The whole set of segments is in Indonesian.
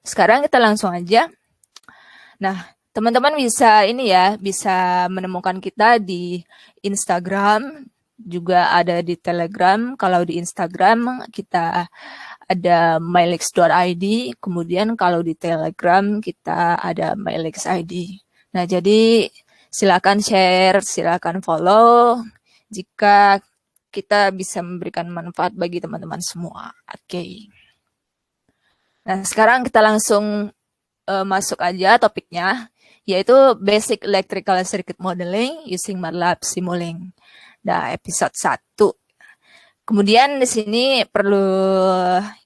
Sekarang kita langsung aja. Nah, teman-teman bisa ini ya, bisa menemukan kita di Instagram, juga ada di Telegram. Kalau di Instagram kita ada mylix.id, kemudian kalau di Telegram kita ada mylix.id. Nah, jadi silakan share, silakan follow jika kita bisa memberikan manfaat bagi teman-teman semua. Oke. Nah, sekarang kita langsung masuk aja topiknya, yaitu Basic Electrical Circuit Modeling using MATLAB Simulink. Nah, episode 1. Kemudian di sini perlu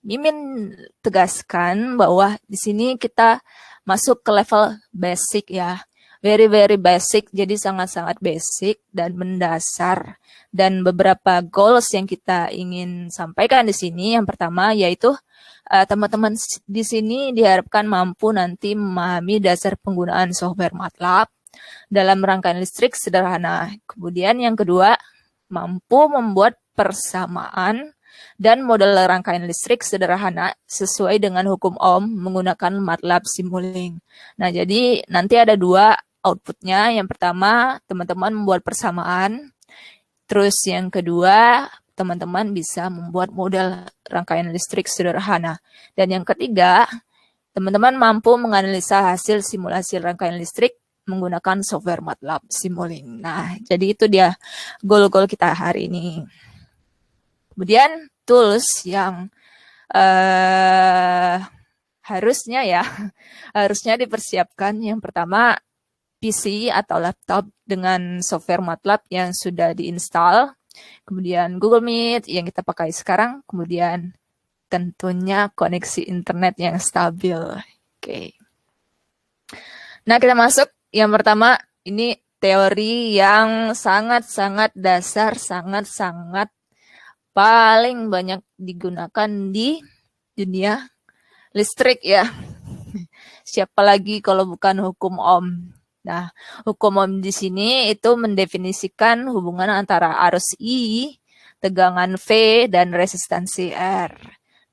Mimin tegaskan bahwa di sini kita masuk ke level basic ya. Very very basic, jadi sangat-sangat basic dan mendasar. Dan beberapa goals yang kita ingin sampaikan di sini, yang pertama yaitu teman-teman di sini diharapkan mampu nanti memahami dasar penggunaan software MATLAB dalam rangkaian listrik sederhana. Kemudian yang kedua, mampu membuat persamaan dan model rangkaian listrik sederhana sesuai dengan hukum Ohm menggunakan MATLAB Simulink. Nah, jadi nanti ada dua outputnya. Yang pertama, teman-teman membuat persamaan. Terus yang kedua, teman-teman bisa membuat model rangkaian listrik sederhana. Dan yang ketiga, teman-teman mampu menganalisa hasil simulasi rangkaian listrik menggunakan software MATLAB Simulink. Nah, jadi itu dia goal-goal kita hari ini. Kemudian tools yang harusnya dipersiapkan. Yang pertama, PC atau laptop dengan software MATLAB yang sudah diinstal. Kemudian Google Meet yang kita pakai sekarang. Kemudian tentunya koneksi internet yang stabil. Oke. Nah, kita masuk. Yang pertama, ini teori yang sangat-sangat dasar, sangat-sangat paling banyak digunakan di dunia listrik ya. Siapa lagi kalau bukan hukum Ohm. Nah, hukum Ohm di sini itu mendefinisikan hubungan antara arus I, tegangan V, dan resistansi R.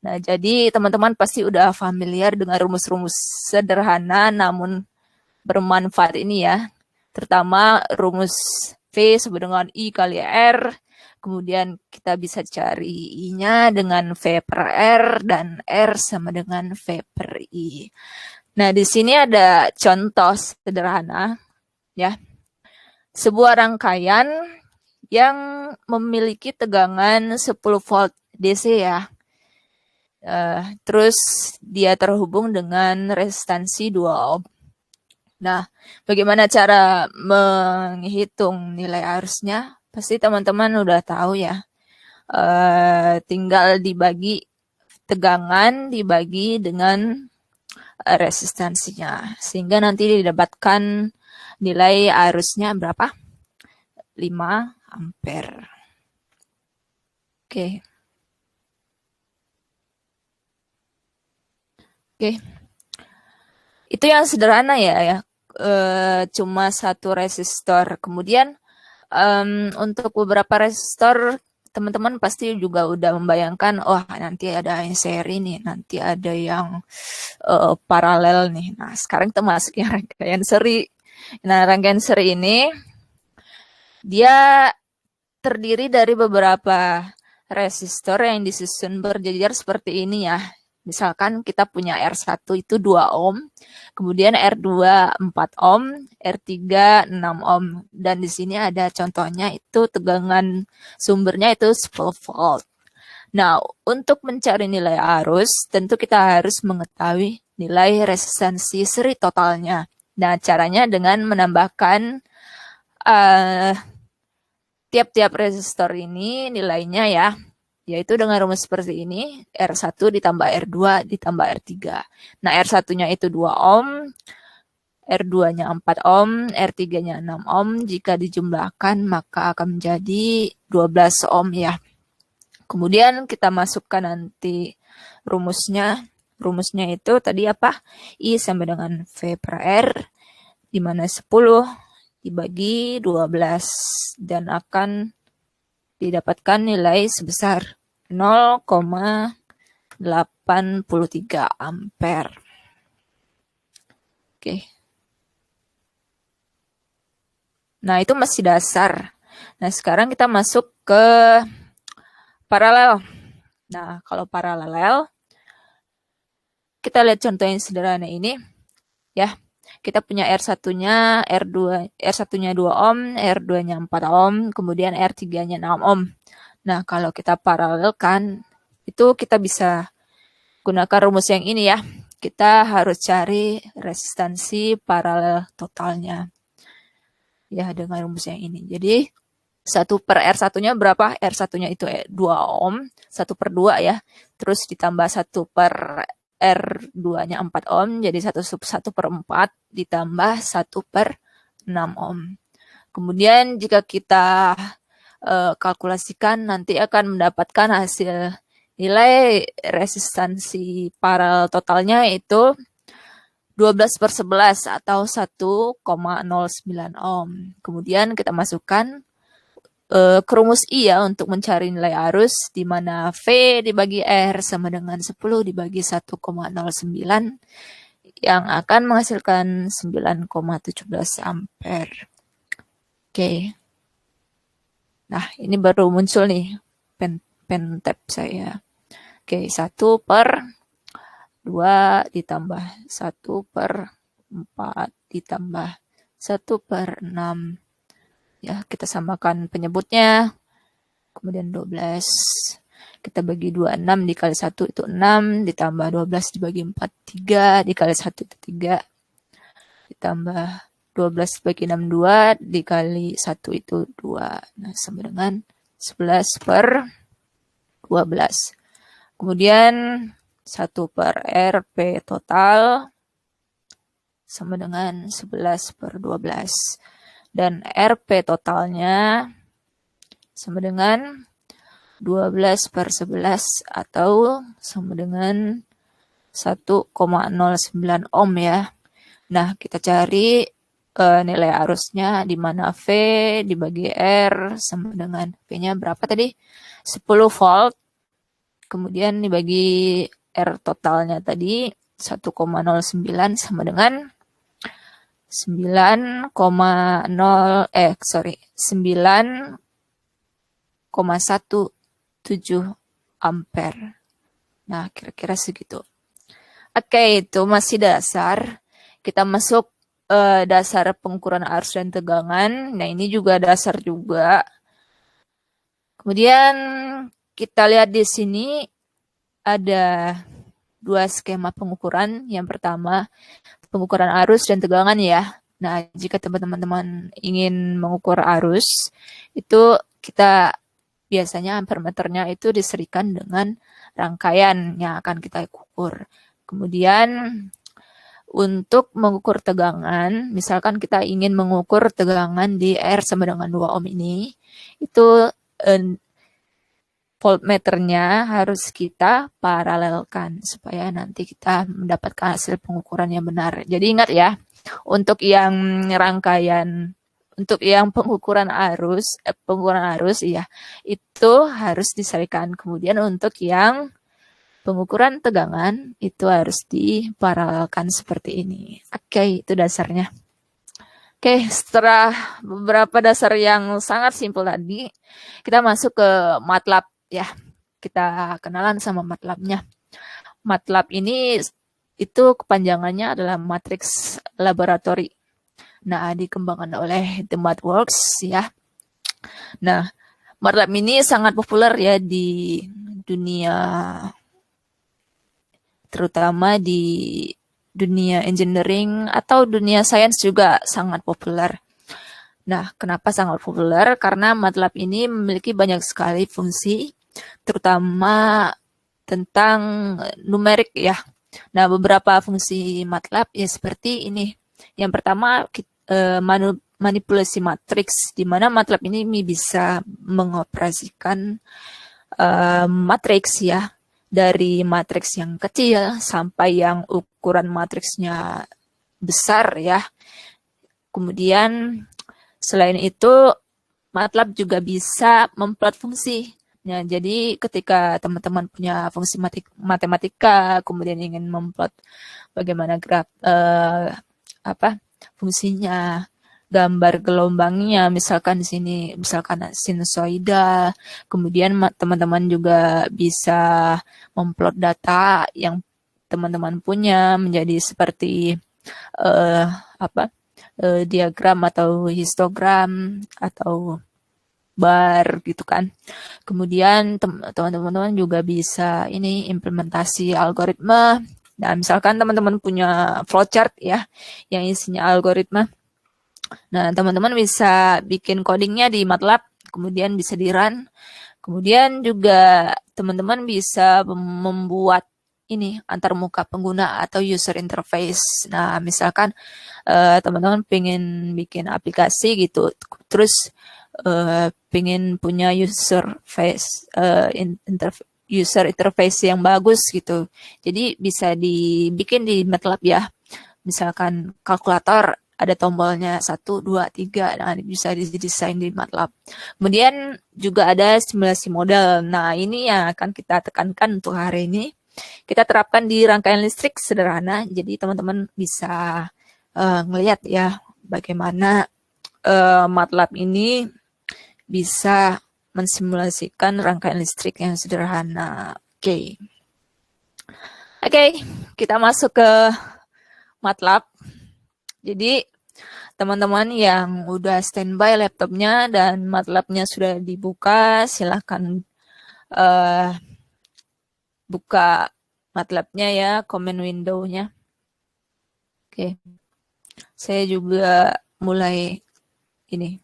Nah, jadi teman-teman pasti udah familiar dengan rumus-rumus sederhana namun bermanfaat ini ya. Terutama rumus V sama dengan I kali R. Kemudian kita bisa cari I-nya dengan V per R dan R sama dengan V per I. Nah, di sini ada contoh sederhana ya. Sebuah rangkaian yang memiliki tegangan 10 volt DC ya. Terus dia terhubung dengan resistansi 2 ohm. Nah, bagaimana cara menghitung nilai arusnya? Pasti teman-teman udah tahu ya. Tinggal dibagi tegangan dibagi dengan resistansinya. Sehingga nanti didapatkan nilai arusnya berapa? 5 ampere. Oke. Itu yang sederhana ya. Cuma satu resistor. Kemudian untuk beberapa resistor teman-teman pasti juga udah membayangkan, oh nanti ada yang seri nih, nanti ada yang paralel nih. Nah, sekarang kita masuk yang rangkaian seri. Nah, rangkaian seri ini dia terdiri dari beberapa resistor yang disusun berjejer seperti ini ya. Misalkan kita punya R1 itu 2 ohm, kemudian R2 4 ohm, R3 6 ohm. Dan di sini ada contohnya itu tegangan sumbernya itu 10 volt. Nah, untuk mencari nilai arus, tentu kita harus mengetahui nilai resistansi seri totalnya. Nah, caranya dengan menambahkan tiap-tiap resistor ini nilainya ya, yaitu dengan rumus seperti ini, R1 ditambah R2 ditambah R3. Nah, R1-nya itu 2 ohm, R2-nya 4 ohm, R3-nya 6 ohm. Jika dijumlahkan maka akan menjadi 12 ohm ya. Kemudian kita masukkan nanti rumusnya. Rumusnya itu tadi apa? I sama dengan V per R, di mana 10 dibagi 12 dan akan didapatkan nilai sebesar 0,83 ampere. Oke. Nah, itu masih dasar. Nah, sekarang kita masuk ke paralel. Nah, kalau paralel, kita lihat contoh yang sederhana ini. Ya, kita punya R1-nya, R1-nya 2 ohm, R2-nya 4 ohm, kemudian R3-nya 6 ohm. Nah, kalau kita paralelkan, itu kita bisa gunakan rumus yang ini ya. Kita harus cari resistansi paralel totalnya. Ya, dengan rumus yang ini. Jadi, 1 per R1-nya berapa? R1-nya itu 2 ohm, 1 per 2 ya. Terus ditambah 1 per R2-nya 4 ohm, jadi 1 per 4 ditambah 1 per 6 ohm. Kemudian jika kita kalkulasikan, nanti akan mendapatkan hasil nilai resistansi paralel totalnya itu 12 per 11 atau 1,09 ohm. Kemudian kita masukkan ke rumus I ya untuk mencari nilai arus, di mana V dibagi R sama dengan 10 dibagi 1,09 yang akan menghasilkan 9,17 ampere. Oke. Nah, ini baru muncul nih pen tab saya. Oke, 1 per 2 ditambah 1 per 4 ditambah 1 per 6. Ya, kita samakan penyebutnya. Kemudian 12. Kita bagi 2, 6 dikali 1 itu 6. Ditambah 12 dibagi 4, 3. Dikali 1 itu 3. Ditambah 12 bagi 6, 2. Dikali 1 itu 2. Nah, sama dengan 11 per 12. Kemudian 1 per RP total sama dengan 11 per 12. Dan RP totalnya sama dengan 12 per 11 atau sama dengan 1,09 ohm ya. Nah, kita cari nilai arusnya di mana V dibagi R sama dengan V-nya berapa tadi? 10 volt. Kemudian dibagi R totalnya tadi 1,09 sama dengan 9,17 ampere. Nah, kira-kira segitu. Oke, itu masih dasar. Kita masuk dasar pengukuran arus dan tegangan. Nah, ini juga dasar juga. Kemudian kita lihat di sini ada 2 skema pengukuran. Yang pertama, pengukuran arus dan tegangan ya. Nah, jika teman-teman ingin mengukur arus, itu kita biasanya ampermeternya itu diserikan dengan rangkaian yang akan kita ukur. Kemudian untuk mengukur tegangan, misalkan kita ingin mengukur tegangan di R sama dengan 2 ohm ini, itu voltmeternya harus kita paralelkan supaya nanti kita mendapatkan hasil pengukuran yang benar. Jadi ingat ya, untuk yang rangkaian, untuk yang pengukuran arus ya, itu harus diserikan. Kemudian untuk yang pengukuran tegangan itu harus diparalelkan seperti ini. Oke, itu dasarnya. Oke, setelah beberapa dasar yang sangat simpel tadi, kita masuk ke MATLAB ya. Kita kenalan sama MATLAB-nya. MATLAB ini itu kepanjangannya adalah Matrix Laboratory. Nah, dikembangkan oleh The MathWorks ya. Nah, MATLAB ini sangat populer ya di dunia, terutama di dunia engineering atau dunia sains juga sangat populer. Nah, kenapa sangat populer? Karena MATLAB ini memiliki banyak sekali fungsi, terutama tentang numerik ya. Nah, beberapa fungsi MATLAB ya seperti ini. Yang pertama, manipulasi matriks, di mana MATLAB ini bisa mengoperasikan matriks ya, dari matriks yang kecil sampai yang ukuran matriksnya besar ya. Kemudian selain itu MATLAB juga bisa memplot fungsi. Ya, jadi ketika teman-teman punya fungsi matematika, kemudian ingin memplot bagaimana apa fungsinya, gambar gelombangnya, misalkan di sini misalkan sinusoida. Kemudian teman-teman juga bisa memplot data yang teman-teman punya menjadi seperti apa diagram atau histogram atau bar gitu kan. Kemudian teman-teman juga bisa ini implementasi algoritma. Nah, misalkan teman-teman punya flowchart ya yang isinya algoritma. Nah, teman-teman bisa bikin codingnya di MATLAB, kemudian bisa di-run. Kemudian juga teman-teman bisa membuat ini antarmuka pengguna atau user interface. Nah, misalkan teman-teman pengen bikin aplikasi gitu, terus pengen punya user interface yang bagus gitu. Jadi bisa dibikin di MATLAB ya. Misalkan kalkulator ada tombolnya 1, 2, 3. Nah, bisa didesain di MATLAB. Kemudian juga ada simulasi model. Nah, ini yang akan kita tekankan untuk hari ini. Kita terapkan di rangkaian listrik sederhana. Jadi teman-teman bisa ngelihat ya bagaimana MATLAB ini bisa mensimulasikan rangkaian listrik yang sederhana. Oke, kita masuk ke MATLAB. Jadi teman-teman yang udah standby laptopnya dan MATLAB-nya sudah dibuka, silahkan buka MATLAB-nya ya, command window-nya. Oke, saya juga mulai ini.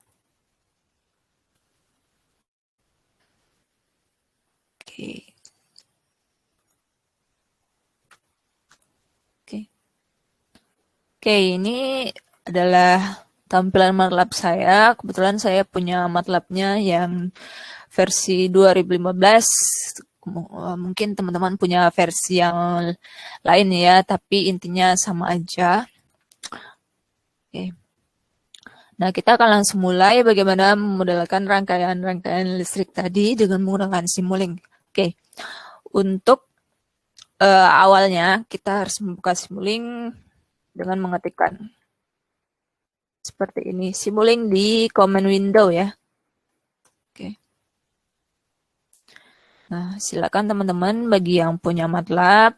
Oke, ini adalah tampilan MATLAB saya. Kebetulan saya punya MATLAB-nya yang versi 2015. Mungkin teman-teman punya versi yang lain ya, tapi intinya sama aja. Oke. Nah, kita akan langsung mulai bagaimana memodelkan rangkaian listrik tadi dengan menggunakan Simulink. Oke, untuk awalnya kita harus membuka Simulink dengan mengetikkan seperti ini, Simulink di command window ya. Oke. Nah, silakan teman-teman bagi yang punya MATLAB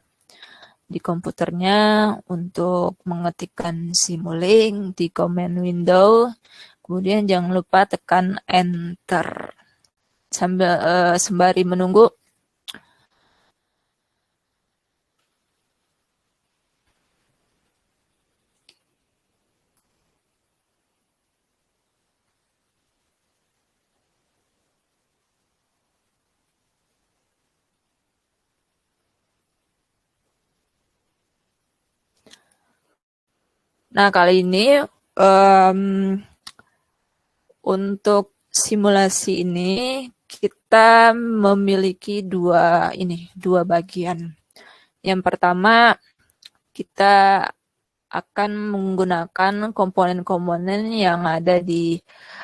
di komputernya untuk mengetikkan Simulink di command window. Kemudian jangan lupa tekan enter. Sambil sembari menunggu. Nah, kali ini untuk simulasi ini kita memiliki dua bagian. Yang pertama, kita akan menggunakan komponen-komponen yang ada di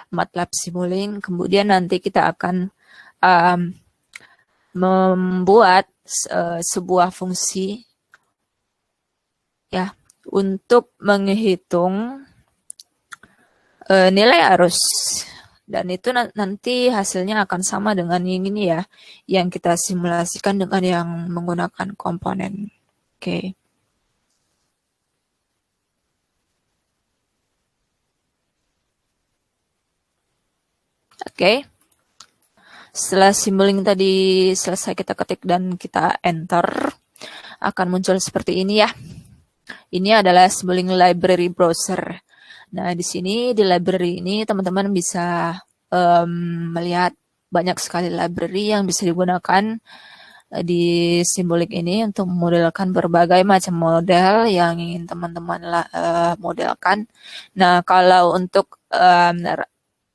MATLAB Simulink. Kemudian nanti kita akan membuat sebuah fungsi ya untuk menghitung nilai arus, dan itu nanti hasilnya akan sama dengan yang ini ya, yang kita simulasikan dengan yang menggunakan komponen. Oke. Oke. Setelah Simulink tadi selesai kita ketik dan kita enter, akan muncul seperti ini ya. Ini adalah Simulink Library Browser. Nah, di sini di library ini teman-teman bisa melihat banyak sekali library yang bisa digunakan di Simulink ini untuk memodelkan berbagai macam model yang ingin teman-teman modelkan. Nah, kalau untuk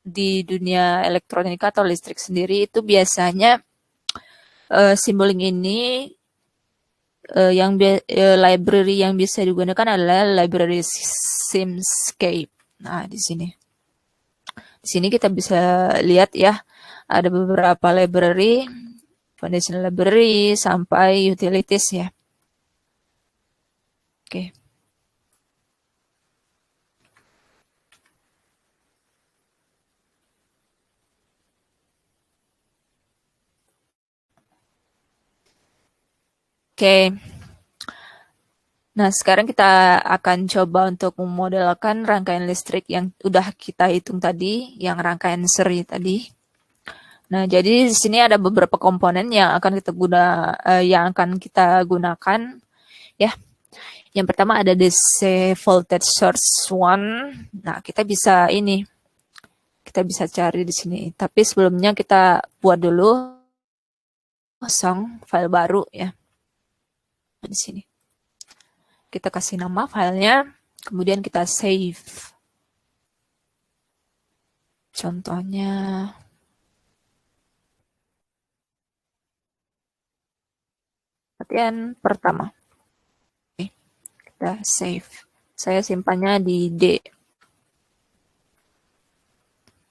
di dunia elektronika atau listrik sendiri itu biasanya Simulink ini library yang bisa digunakan adalah library Simscape. Nah, di sini kita bisa lihat ya, ada beberapa library, foundation library sampai utilities ya. Oke. Oke. Nah, sekarang kita akan coba untuk memodelkan rangkaian listrik yang udah kita hitung tadi, yang rangkaian seri tadi. Nah, jadi di sini ada beberapa komponen yang yang akan kita gunakan ya. Yang pertama ada DC voltage source one. Nah, kita bisa cari di sini. Tapi sebelumnya kita buat dulu kosong file baru ya. Di sini. Kita kasih nama filenya, kemudian kita save. Contohnya latihan pertama. Oke, kita save. Saya simpannya di D.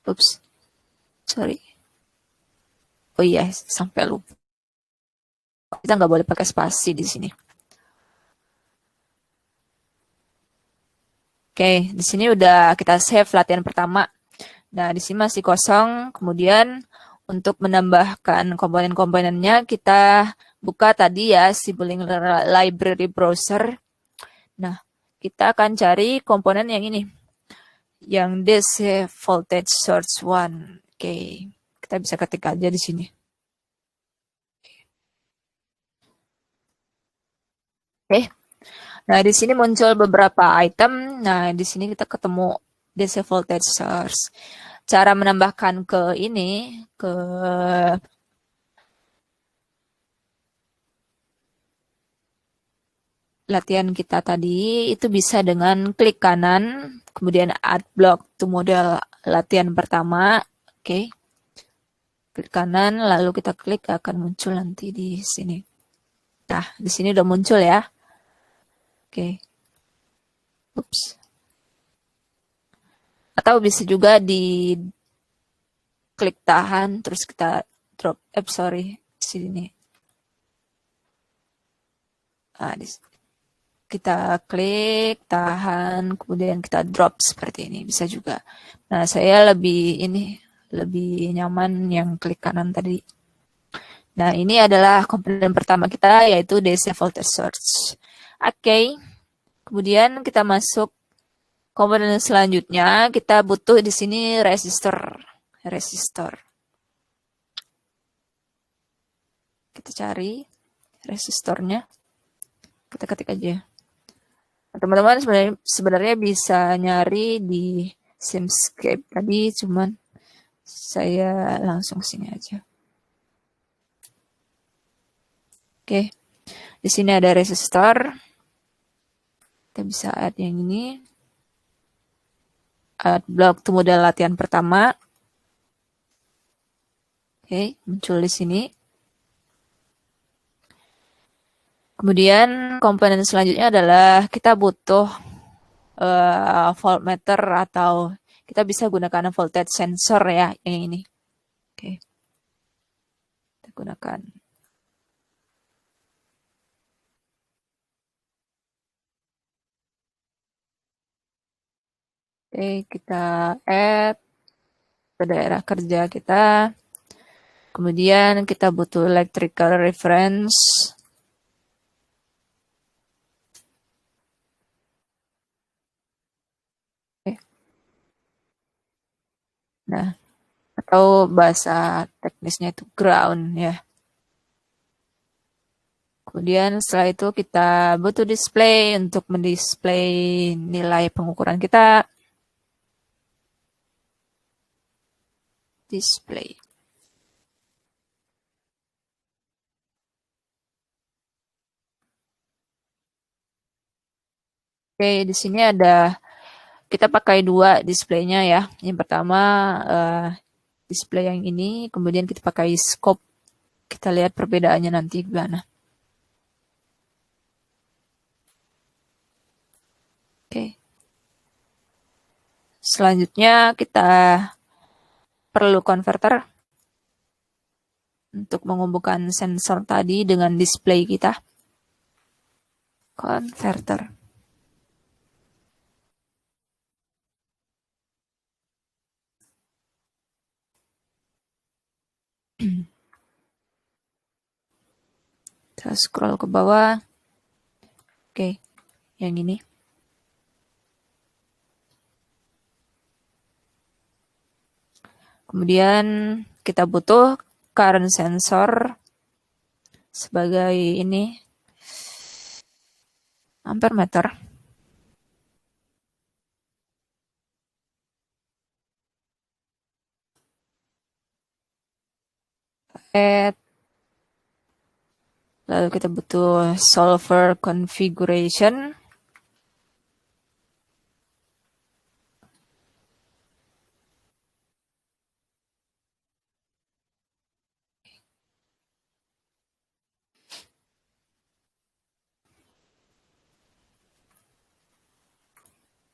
Oops. Sorry. Oh iya, sampai lupa. Kita nggak boleh pakai spasi di sini. Oke, di sini udah kita save latihan pertama. Nah, di sini masih kosong. Kemudian untuk menambahkan komponen-komponennya kita buka tadi ya Simulink Library Browser. Nah, kita akan cari komponen yang ini. Yang DC voltage source one. Oke, kita bisa ketik aja di sini. Oke. Nah, di sini muncul beberapa item. Nah, di sini kita ketemu DC voltage source. Cara menambahkan ke ini, ke latihan kita tadi, itu bisa dengan klik kanan, kemudian add block to model latihan pertama. Oke. Klik kanan, lalu kita klik akan muncul nanti di sini. Nah, di sini udah muncul ya. Oke. Ups. Atau bisa juga di klik tahan, terus kita drop. Sorry, sini. Nah, kita klik, tahan, kemudian kita drop seperti ini. Bisa juga. Nah, saya lebih nyaman yang klik kanan tadi. Nah, ini adalah komponen pertama kita, yaitu DC voltage source. Oke. Kemudian kita masuk komponen selanjutnya, kita butuh di sini resistor. Resistor. Kita cari resistornya. Kita ketik aja. Teman-teman sebenarnya bisa nyari di Simscape tadi, cuman saya langsung sini aja. Oke, di sini ada resistor. Kita bisa add yang ini. Add block to model latihan pertama. Oke, muncul di sini. Kemudian komponen selanjutnya adalah kita butuh voltmeter atau kita bisa gunakan voltage sensor ya yang ini. Oke. Kita gunakan. Oke, kita add ke daerah kerja kita. Kemudian kita butuh electrical reference. Oke. Nah, atau bahasa teknisnya itu ground ya. Kemudian setelah itu kita butuh display untuk mendisplay nilai pengukuran kita. Display. Oke, di sini kita pakai dua displaynya ya. Yang pertama display yang ini, kemudian kita pakai scope. Kita lihat perbedaannya nanti gimana. Oke. Selanjutnya kita perlu konverter untuk menghubungkan sensor tadi dengan display kita. Konverter. Kita scroll ke bawah. Oke, yang ini. Kemudian kita butuh current sensor sebagai ini ampere meter. Lalu kita butuh solver configuration.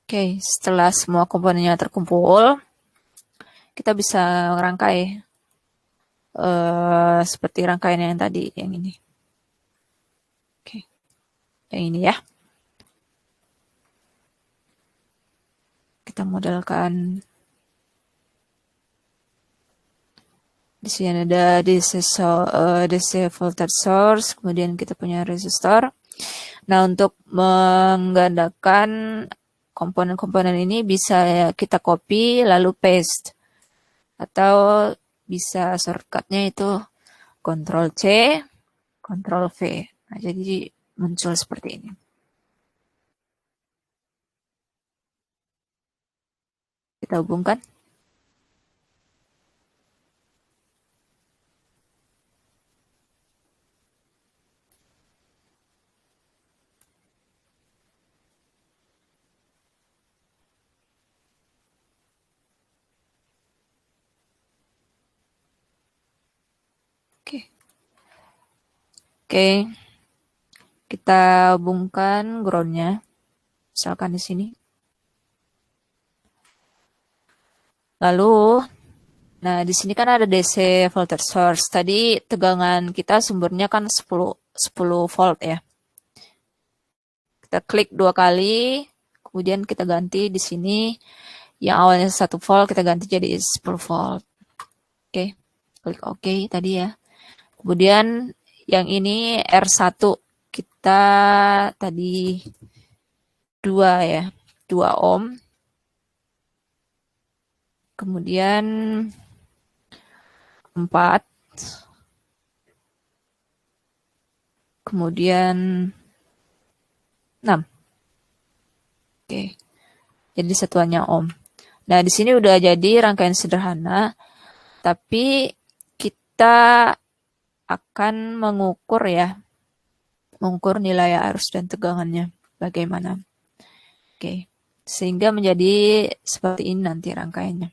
Oke, setelah semua komponennya terkumpul, kita bisa merangkai seperti rangkaian yang tadi, yang ini. Oke, yang ini ya. Kita modelkan. Di sini ada DC voltage source, kemudian kita punya resistor. Nah, untuk menggandakan komponen-komponen ini bisa kita copy lalu paste. Atau bisa shortcutnya itu Ctrl C, Ctrl V. Nah, jadi muncul seperti ini. Kita hubungkan. Oke. Kita hubungkan groundnya. Misalkan di sini. Lalu, nah di sini kan ada DC voltage source. Tadi tegangan kita sumbernya kan 10 volt ya. Kita klik 2 kali, kemudian kita ganti di sini yang awalnya 1 volt kita ganti jadi 10 volt. Oke, klik OK tadi ya. Kemudian yang ini R1 kita tadi 2 ya, 2 ohm. Kemudian 4. Kemudian 6. Oke. Jadi satuannya ohm. Nah, di sini udah jadi rangkaian sederhana, tapi kita akan mengukur ya, mengukur nilai arus dan tegangannya bagaimana. Oke, sehingga menjadi seperti ini nanti rangkaiannya.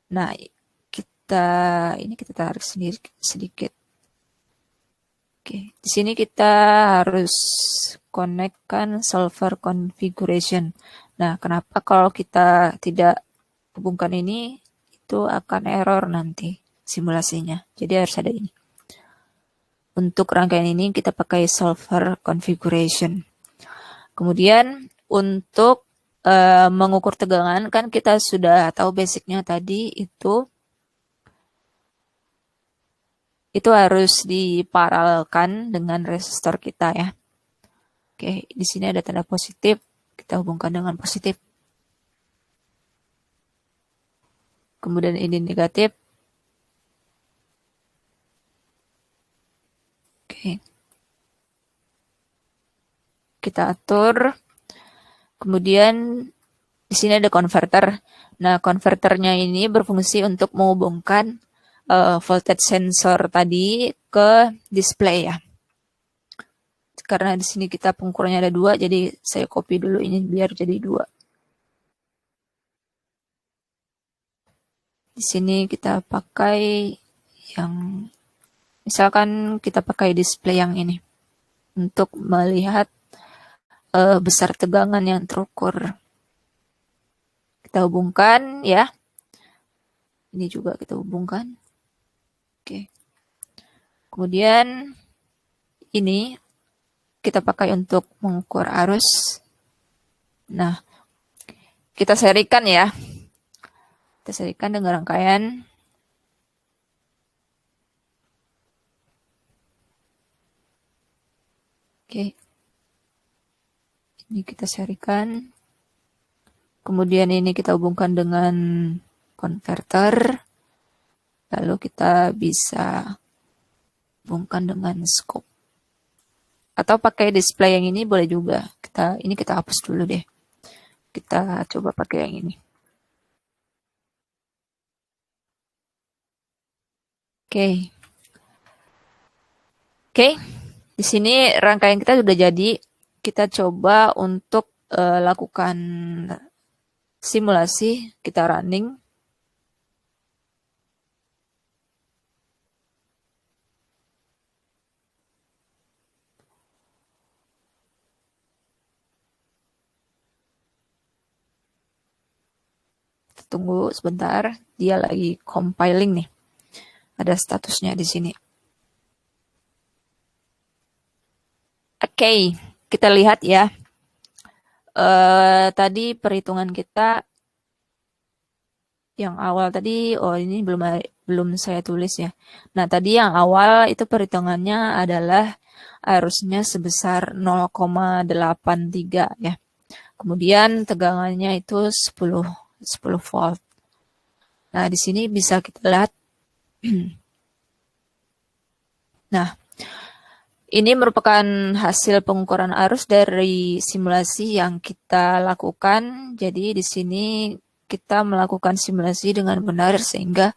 Nah, kita tarik sendiri sedikit. Oke, di sini kita harus connect-kan solver configuration. Nah, kenapa kalau kita tidak hubungkan ini, itu akan error nanti simulasinya. Jadi harus ada ini. Untuk rangkaian ini kita pakai solver configuration. Kemudian untuk mengukur tegangan, kan kita sudah tahu basicnya tadi itu harus diparalelkan dengan resistor kita ya. Oke, di sini ada tanda positif, kita hubungkan dengan positif. Kemudian ini negatif. Oke. Kita atur. Kemudian di sini ada converter. Nah, konverternya ini berfungsi untuk menghubungkan voltage sensor tadi ke display ya. Karena di sini kita pengukurannya ada 2, jadi saya copy dulu ini biar jadi 2. Di sini kita pakai yang, misalkan kita pakai display yang ini untuk melihat besar tegangan yang terukur. Kita hubungkan ya. Ini juga kita hubungkan. Oke. Kemudian ini kita pakai untuk mengukur arus. Nah, kita serikan ya. Kita serikan dengan rangkaian. Oke. Oke, ini kita sharingkan. Kemudian ini kita hubungkan dengan converter. Lalu kita bisa hubungkan dengan scope. Atau pakai display yang ini boleh juga. Ini kita hapus dulu deh. Kita coba pakai yang ini. Oke. Oke. Di sini rangkaian kita sudah jadi. Kita coba untuk lakukan simulasi. Kita running. Tunggu sebentar, dia lagi compiling nih. Ada statusnya di sini. Oke, kita lihat ya. Tadi perhitungan kita yang awal tadi, ini belum saya tulis ya. Nah, tadi yang awal itu perhitungannya adalah arusnya sebesar 0,83 ya. Kemudian tegangannya itu 10 volt. Nah, di sini bisa kita lihat. Nah, ini merupakan hasil pengukuran arus dari simulasi yang kita lakukan. Jadi di sini kita melakukan simulasi dengan benar sehingga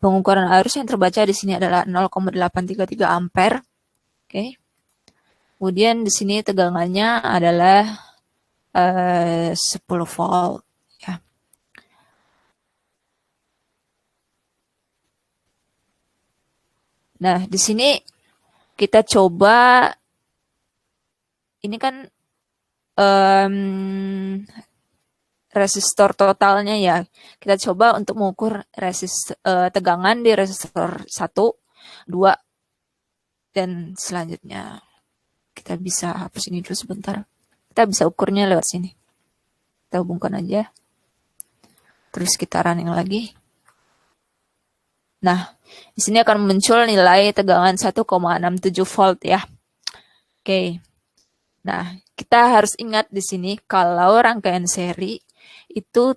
pengukuran arus yang terbaca di sini adalah 0,833 ampere. Oke. Kemudian di sini tegangannya adalah 10 volt ya. Nah, di sini kita coba, ini kan resistor totalnya ya. Kita coba untuk mengukur tegangan di resistor 1, 2, dan selanjutnya. Kita bisa hapus ini dulu sebentar. Kita bisa ukurnya lewat sini. Kita hubungkan aja. Terus kita running lagi. Nah, di sini akan muncul nilai tegangan 1,67 volt ya. Oke. Nah, kita harus ingat di sini kalau rangkaian seri itu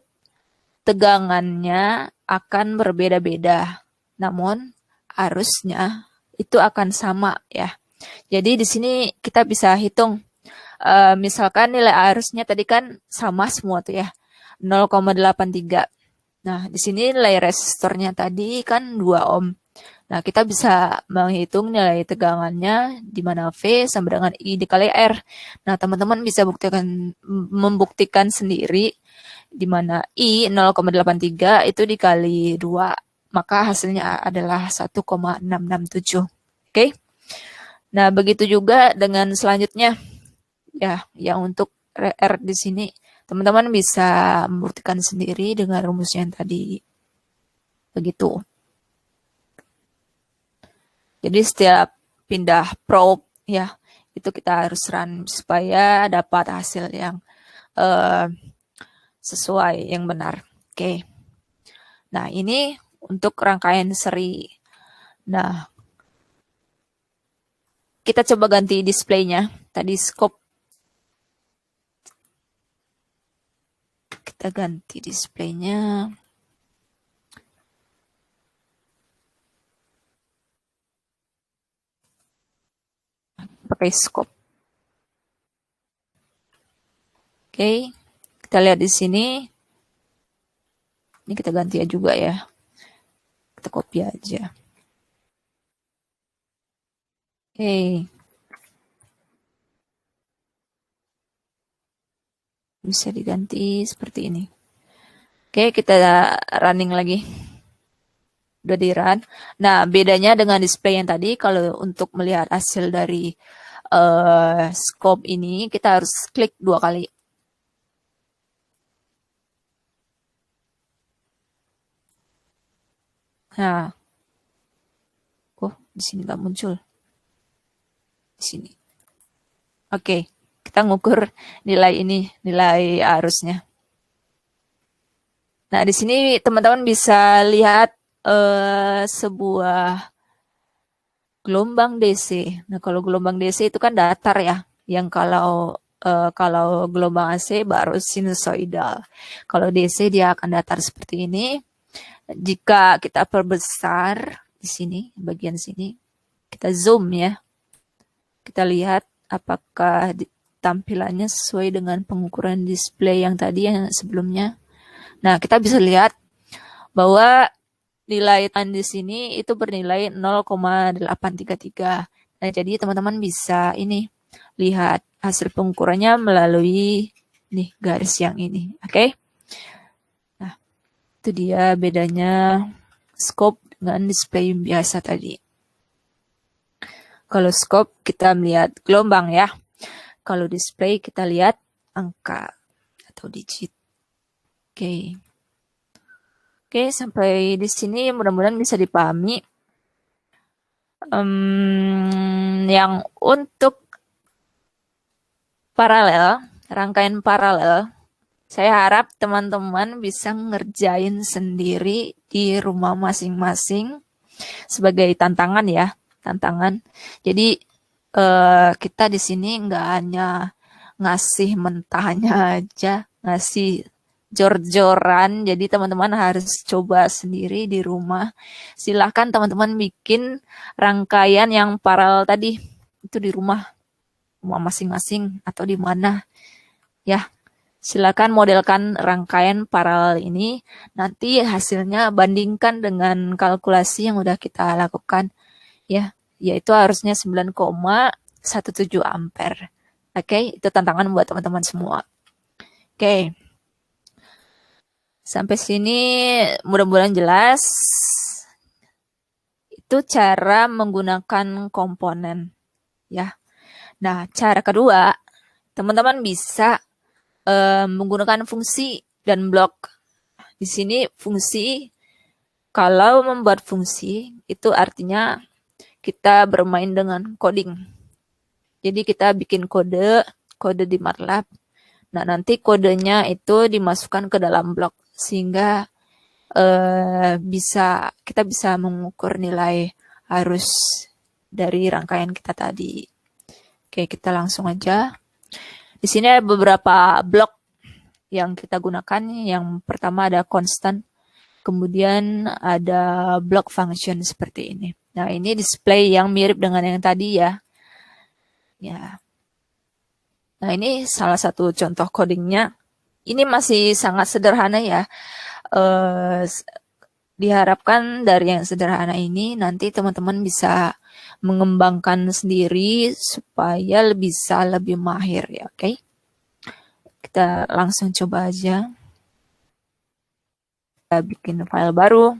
tegangannya akan berbeda-beda. Namun arusnya itu akan sama ya. Jadi di sini kita bisa hitung. Misalkan nilai arusnya tadi kan sama semua tuh ya. 0,83. Nah, di sini nilai resistornya tadi kan 2 ohm. Nah, kita bisa menghitung nilai tegangannya di mana V sama dengan I dikali R. Nah, teman-teman bisa membuktikan sendiri di mana I 0,83 itu dikali 2, maka hasilnya adalah 1,667. Oke. Nah, begitu juga dengan selanjutnya. Ya, yang untuk R di sini teman-teman bisa membuktikan sendiri dengan rumusnya yang tadi. Begitu. Jadi setiap pindah probe ya, itu kita harus run supaya dapat hasil yang sesuai, yang benar. Oke. Nah, ini untuk rangkaian seri. Nah, kita coba ganti displaynya. Tadi scope. Kita ganti displaynya. Pakai scope. Oke. Kita lihat di sini. Ini kita ganti juga ya. Kita copy aja. Oke. Bisa diganti seperti ini. Oke, kita running lagi. Udah di run. Nah, bedanya dengan display yang tadi, kalau untuk melihat hasil dari scope ini, kita harus klik 2 kali. Nah, di sini nggak muncul. Di sini. Oke, kita ngukur nilai ini, nilai arusnya. Nah, di sini teman-teman bisa lihat sebuah gelombang DC. Nah, kalau gelombang DC itu kan datar ya, yang kalau gelombang AC baru sinusoidal. Kalau DC dia akan datar seperti ini. Jika kita perbesar di sini, bagian sini, kita zoom ya. Kita lihat apakah tampilannya sesuai dengan pengukuran display yang tadi yang sebelumnya. Nah, kita bisa lihat bahwa nilai tan di sini itu bernilai 0,833. Nah, jadi teman-teman bisa ini lihat hasil pengukurannya melalui nih garis yang ini. Oke. Nah, itu dia bedanya scope dengan display biasa tadi. Kalau scope kita melihat gelombang ya. Kalau display kita lihat angka atau digit. Oke. Oke, sampai di sini mudah-mudahan bisa dipahami. Yang untuk paralel, rangkaian paralel, saya harap teman-teman bisa ngerjain sendiri di rumah masing-masing sebagai tantangan ya, tantangan. Jadi kita di sini nggak hanya ngasih mentahnya aja, ngasih jor-joran. Jadi teman-teman harus coba sendiri di rumah. Silahkan teman-teman bikin rangkaian yang paralel tadi itu di rumah masing-masing atau di mana ya. Silakan modelkan rangkaian paralel ini. Nanti hasilnya bandingkan dengan kalkulasi yang udah kita lakukan ya, yaitu harusnya 9,17 ampere. Oke, itu tantangan buat teman-teman semua. Oke. Sampai sini mudah-mudahan jelas. Itu cara menggunakan komponen ya. Nah, cara kedua, teman-teman bisa menggunakan fungsi dan blok. Di sini fungsi, kalau membuat fungsi itu artinya kita bermain dengan coding. Jadi kita bikin kode di MATLAB. Nah, nanti kodenya itu dimasukkan ke dalam blok sehingga kita bisa mengukur nilai arus dari rangkaian kita tadi. Oke, kita langsung aja. Di sini ada beberapa blok yang kita gunakan. Yang pertama ada constant, kemudian ada block function seperti ini. Nah, ini display yang mirip dengan yang tadi ya. Ya. Nah, ini salah satu contoh codingnya. Ini masih sangat sederhana ya. Diharapkan dari yang sederhana ini nanti teman-teman bisa mengembangkan sendiri supaya bisa lebih mahir ya, oke? Kita langsung coba aja. Kita bikin file baru.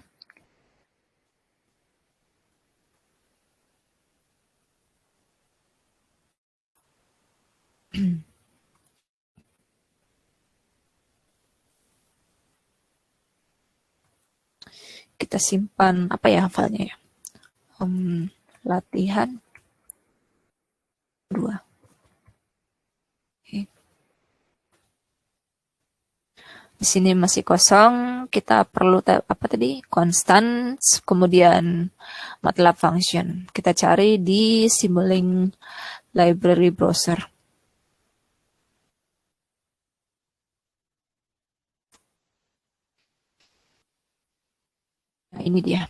Kita simpan apa ya filenya ya? Latihan 2. Okay. Di sini masih kosong, kita perlu apa tadi? Constant, kemudian MATLAB function. Kita cari di Simulink Library Browser. Nah, ini dia.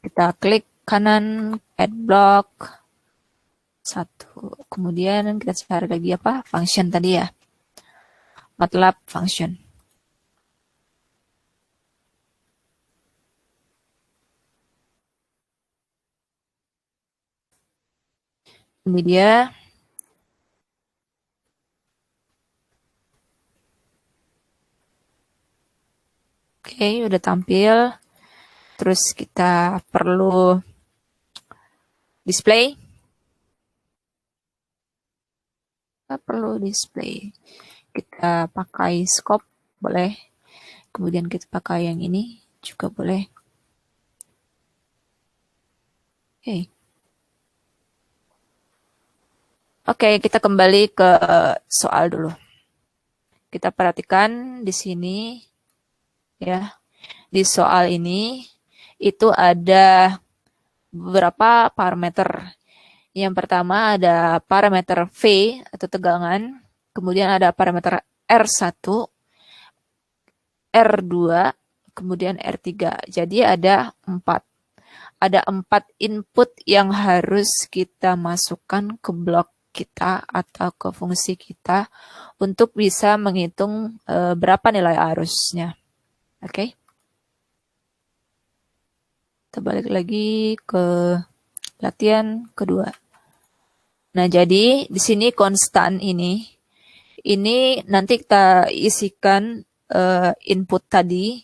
Kita klik kanan, add block. 1. Kemudian kita cari lagi apa? Function tadi ya. MATLAB function. Ini dia. Oke, udah tampil. Terus kita perlu display. Kita perlu display. Kita pakai scope, boleh. Kemudian kita pakai yang ini, juga boleh. Oke. Oke, kita kembali ke soal dulu. Kita perhatikan di sini, ya. Di soal ini, itu ada beberapa parameter. Yang pertama ada parameter V atau tegangan, kemudian ada parameter R1, R2, kemudian R3. Jadi ada empat input yang harus kita masukkan ke blok kita atau ke fungsi kita untuk bisa menghitung berapa nilai arusnya. Oke. Kita balik lagi ke latihan kedua. Nah, jadi di sini konstan ini nanti kita isikan input tadi.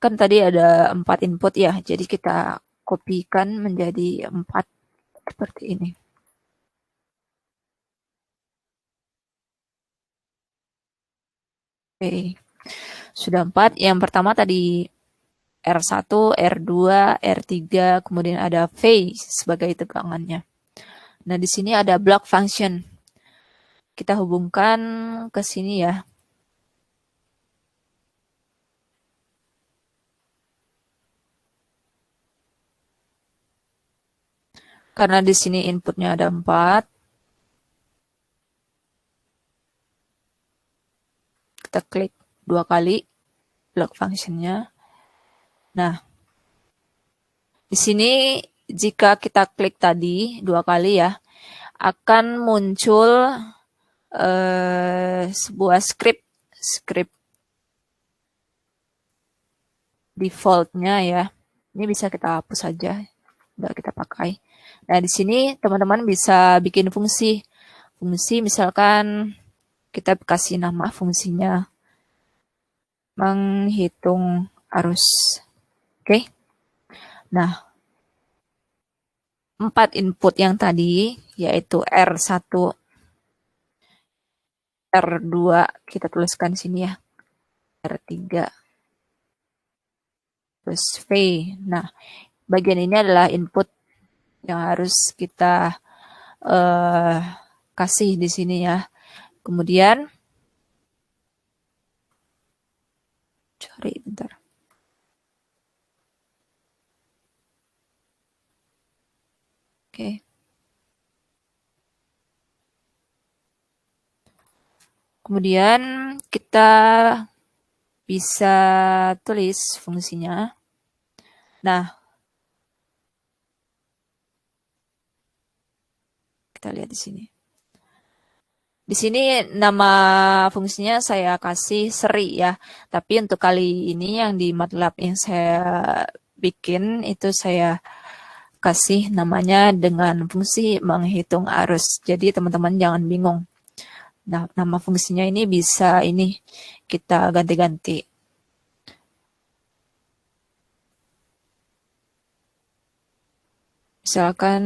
Kan tadi ada 4 input ya, jadi kita kopikan menjadi 4 seperti ini. Oke, sudah 4. Yang pertama tadi R1, R2, R3, kemudian ada phase sebagai tegangannya. Nah, di sini ada block function. Kita hubungkan ke sini ya. Karena di sini inputnya ada 4. Kita klik 2 kali block functionnya. Nah, di sini jika kita klik tadi 2 kali ya, akan muncul sebuah script defaultnya ya. Ini bisa kita hapus saja, nggak kita pakai. Nah, di sini teman-teman bisa bikin fungsi misalkan kita kasih nama fungsinya menghitung arus. Oke. Nah, 4 input yang tadi yaitu R1, R2 kita tuliskan sini ya, R3, terus V. Nah, bagian ini adalah input yang harus kita kasih di sini ya. Kemudian cari bentar. Oke. Kemudian kita bisa tulis fungsinya. Nah, kita lihat di sini. Di sini nama fungsinya saya kasih seri ya. Tapi untuk kali ini yang di MATLAB yang saya bikin itu saya kasih namanya dengan fungsi menghitung arus. Jadi teman-teman jangan bingung. Nah, nama fungsinya ini bisa kita ganti-ganti. Misalkan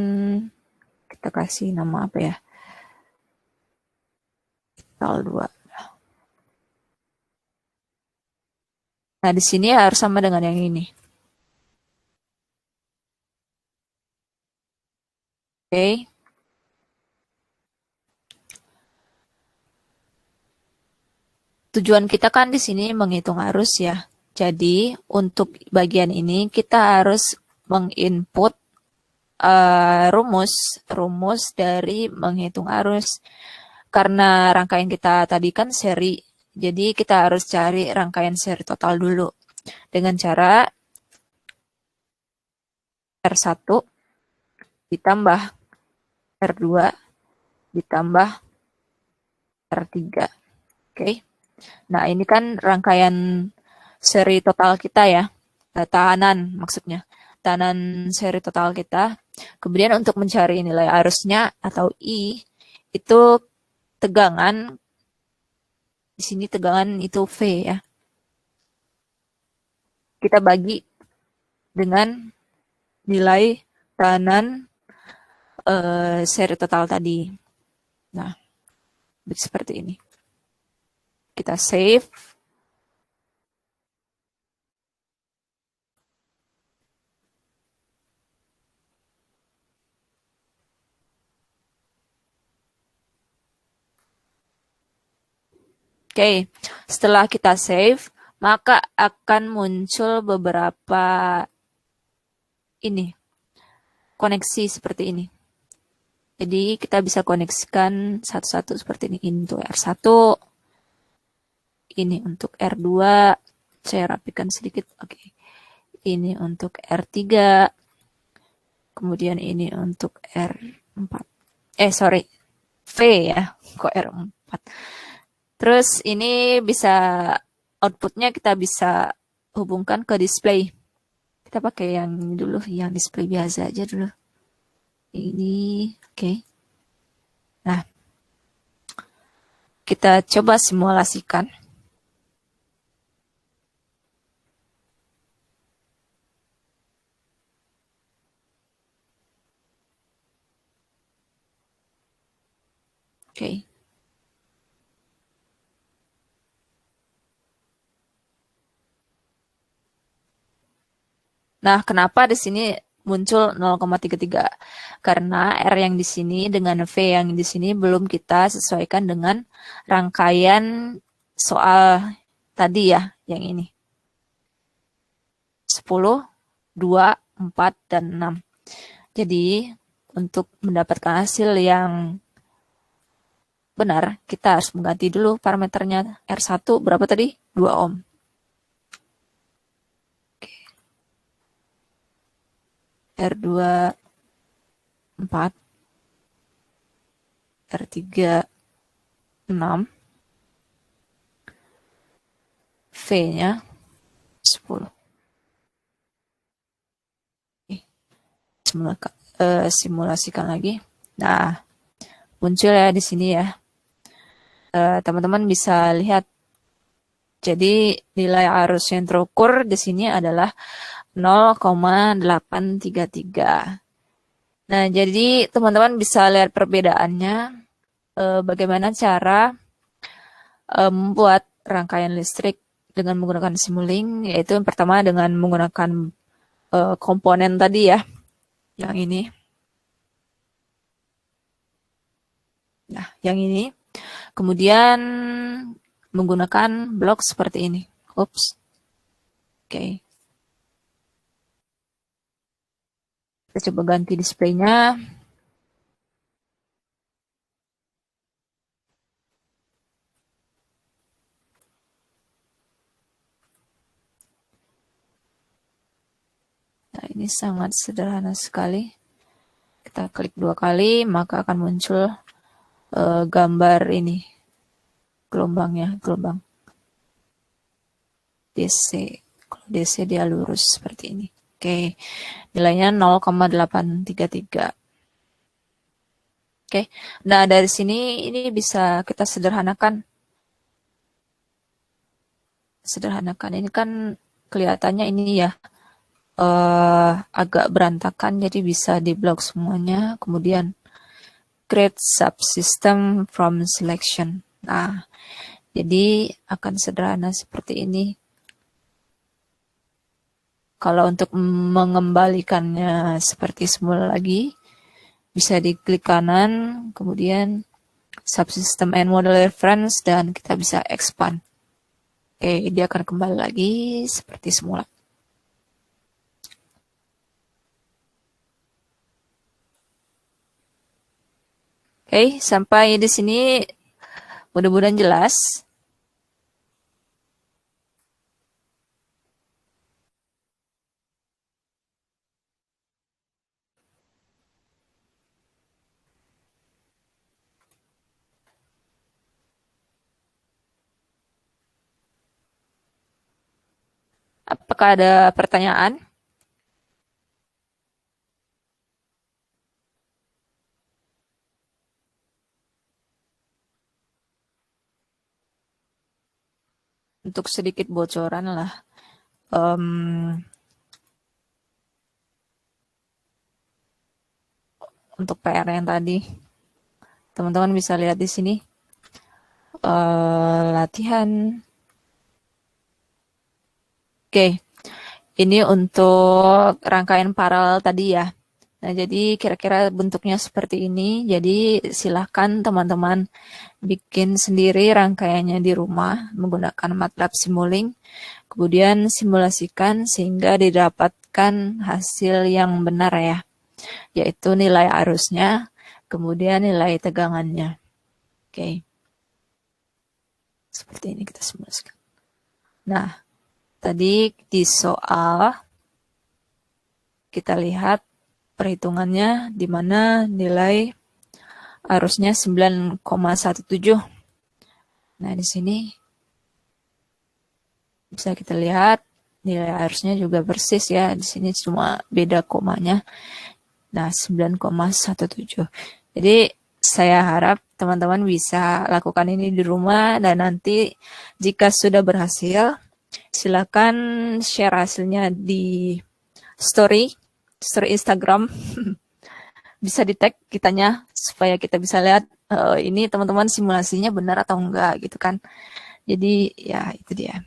kita kasih nama apa ya? Tal 2. Nah, di sini harus sama dengan yang ini. Oke. Tujuan kita kan di sini menghitung arus ya. Jadi, untuk bagian ini kita harus menginput rumus dari menghitung arus. Karena rangkaian kita tadi kan seri, jadi kita harus cari rangkaian seri total dulu. Dengan cara R1 ditambah R2 ditambah R3. Oke. Nah, ini kan rangkaian seri total kita ya. Tahanan maksudnya. Tahanan seri total kita. Kemudian untuk mencari nilai arusnya atau I, itu tegangan. Di sini tegangan itu V ya. Kita bagi dengan nilai tahanan seri total tadi. Nah, seperti ini. Kita save. Oke, setelah kita save, maka akan muncul beberapa koneksi seperti ini. Jadi kita bisa koneksikan satu-satu seperti ini. Ini untuk R1, ini untuk R2, saya rapikan sedikit, oke. Ini untuk R3, kemudian ini untuk R4. Sorry, V ya, kok R4. Terus ini bisa, outputnya kita bisa hubungkan ke display. Kita pakai yang ini dulu, yang display biasa aja dulu. Ini, oke. Nah, kita coba simulasikan. Oke. Nah, kenapa di sini muncul 0,33? Karena R yang di sini dengan V yang di sini belum kita sesuaikan dengan rangkaian soal tadi ya, yang ini. 10, 2, 4, dan 6. Jadi, untuk mendapatkan hasil yang benar, kita harus mengganti dulu parameternya. R1 berapa tadi? 2 ohm. R2 4, R3 6, V-nya 10. Simulasikan lagi. Nah, muncul ya di sini ya. Teman-teman bisa lihat. Jadi nilai arus yang terukur di sini adalah 0,833. Nah, jadi teman-teman bisa lihat perbedaannya, bagaimana cara membuat rangkaian listrik dengan menggunakan Simulink, yaitu yang pertama dengan menggunakan komponen tadi ya, yang ini. Nah, yang ini. Kemudian menggunakan blok seperti ini. Oops. Oke. Kita coba ganti displaynya. Nah, ini sangat sederhana sekali. Kita klik 2 kali, maka akan muncul gambar ini. Gelombangnya, gelombang DC. Kalau DC dia lurus seperti ini. Oke, nilainya 0,833. Oke, nah dari sini ini bisa kita sederhanakan. Ini kan kelihatannya ini ya agak berantakan, jadi bisa diblok semuanya. Kemudian create subsystem from selection. Nah, jadi akan sederhana seperti ini. Kalau untuk mengembalikannya seperti semula lagi, bisa diklik kanan, kemudian subsystem and model reference, dan kita bisa expand. Oke, dia akan kembali lagi seperti semula. Oke, sampai di sini mudah-mudahan jelas. Apakah ada pertanyaan? Untuk sedikit bocoran lah. Untuk PR yang tadi, teman-teman bisa lihat di sini. Latihan. Oke, ini untuk rangkaian paralel tadi ya. Nah, jadi kira-kira bentuknya seperti ini. Jadi silahkan teman-teman bikin sendiri rangkaiannya di rumah menggunakan MATLAB Simulink. Kemudian simulasikan sehingga didapatkan hasil yang benar ya. yaitu nilai arusnya, kemudian nilai tegangannya. Oke. Seperti ini kita simulasikan. Nah, tadi di soal kita lihat perhitungannya di mana nilai arusnya 9,17. Nah, di sini bisa kita lihat nilai arusnya juga persis ya. Di sini cuma beda komanya. Nah, 9,17. Jadi saya harap teman-teman bisa lakukan ini di rumah, dan nanti jika sudah berhasil, silakan share hasilnya di story Instagram. Bisa di tag kitanya supaya kita bisa lihat ini teman-teman simulasinya benar atau enggak gitu kan. Jadi ya itu dia.